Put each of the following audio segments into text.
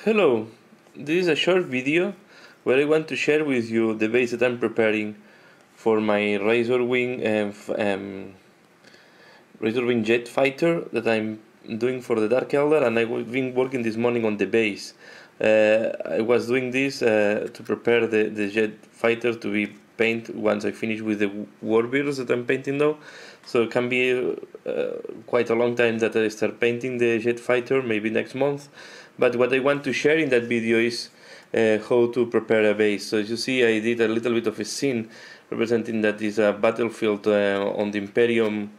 Hello, this is a short video where I want to share with you the base that I'm preparing for my Razor Wing jet fighter that I'm doing for the Dark Elder, and I've been working this morning on the base. I was doing this to prepare the jet fighter to be painted once I finish with the warbeards that I'm painting now. So it can be quite a long time that I start painting the jet fighter, maybe next month. But what I want to share in that video is how to prepare a base. So as you see, I did a little bit of a scene representing that is a battlefield on the Imperium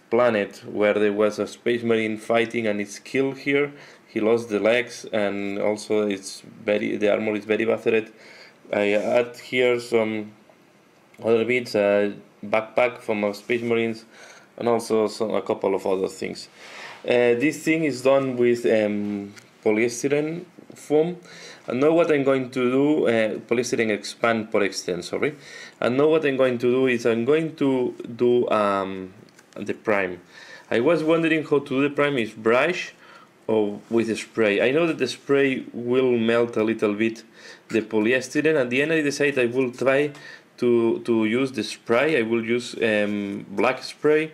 planet where there was a space marine fighting and it's killed here. He lost the legs and also the armor is very battered. I add here some other bits, a backpack from our space marines, and also a couple of other things. This thing is done with polystyrene foam. And now what I'm going to do, polystyrene expand polystyrene, sorry. And now what I'm going to do is I'm going to do the prime. I was wondering how to do the prime, is brush or with a spray. I know that the spray will melt a little bit the polystyrene. At the end I decided I will try to use the spray. I will use black spray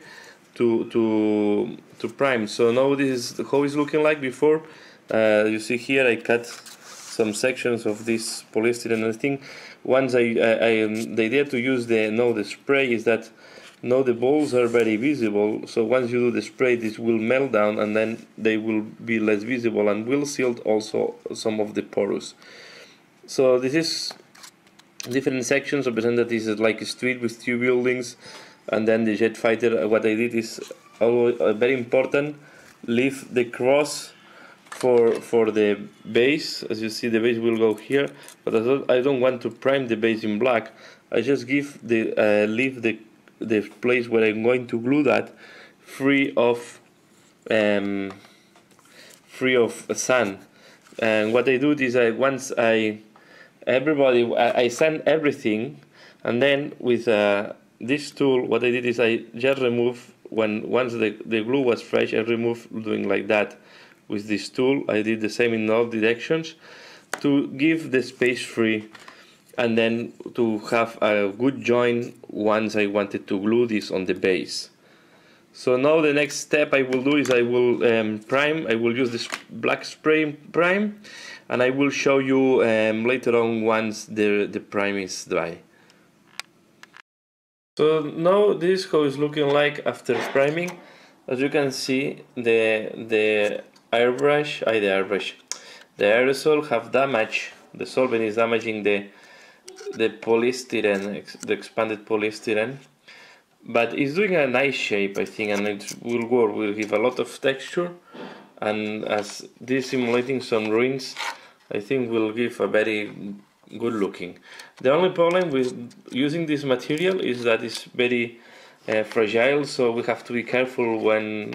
to prime. So now this is how it's looking like before. You see here I cut some sections of this polystyrene. I think once the idea to use the spray is that now the balls are very visible, so once you do the spray this will melt down and then they will be less visible and will seal also some of the porous. So this is different sections represent that this is like a street with two buildings, and then the jet fighter. What I did is very important, leave the cross for the base. As you see, the base will go here, but I don't want to prime the base in black. I just give leave the place where I'm going to glue that free of sand. And what I do is I sand everything, and then with this tool what I did is I just remove once the glue was fresh. I removed doing like that with this tool. I did the same in all directions to give the space free and then to have a good joint once I wanted to glue this on the base. So now the next step I will do is I will prime. I will use this black spray prime, and I will show you later on once the prime is dry. So now this is how it's looking like after priming. As you can see, the aerosol have damaged. The solvent is damaging the polystyrene, the expanded polystyrene, but it's doing a nice shape, I think, and it will work. Will give a lot of texture, and as this simulating some ruins, I think will give a very good looking. The only problem with using this material is that it's very fragile, so we have to be careful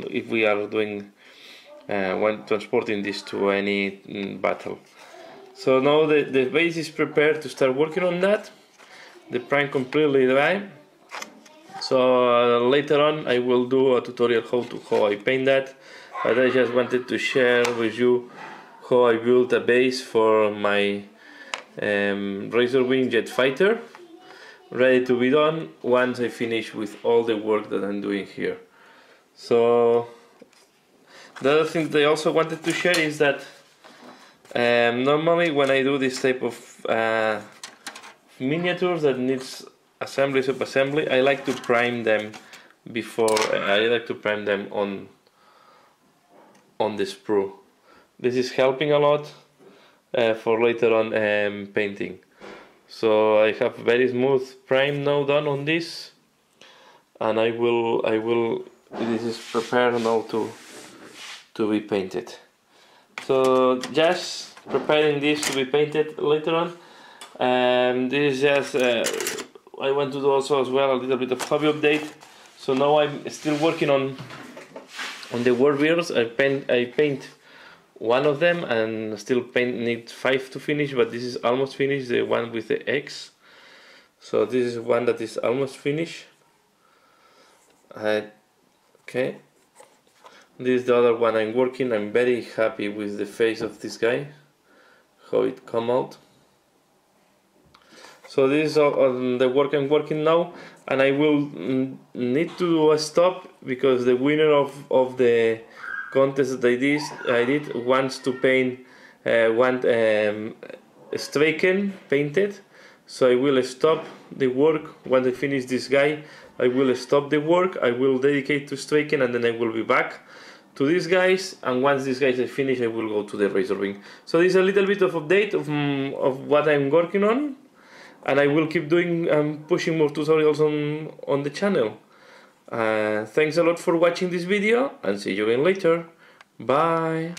if we are doing when transporting this to any battle. So now the base is prepared to start working on that. The prime completely dry. So later on I will do a tutorial how I paint that. But I just wanted to share with you how I built a base for my Razor Wing jet fighter, ready to be done once I finish with all the work that I'm doing here. So the other thing that I also wanted to share is that normally when I do this type of miniatures that needs assembly, sub-assembly, I like to prime them before. I like to prime them on the sprue. This is helping a lot for later on painting. So I have very smooth prime now done on this, and this is prepared now to be painted. So just preparing this to be painted later on. This is just I want to do also as well a little bit of hobby update. So now I'm still working on the warbeards. I paint one of them and still need 5 to finish, but this is almost finished, the one with the eggs. So this is one that is almost finished. Okay. This is the other one I'm working. I'm very happy with the face of this guy. how it come out. So this is on the work I'm working now, and I will need to do a stop because the winner of the contest that I did wants to paint Straken painted. So I will stop the work once I finish this guy. I will stop the work, I will dedicate to Straken, and then I will be back to these guys, and once these guys are finished I will go to the Razor Wing. So this is a little bit of update of what I'm working on, and I will keep doing pushing more tutorials on the channel. Thanks a lot for watching this video, and see you again later. Bye.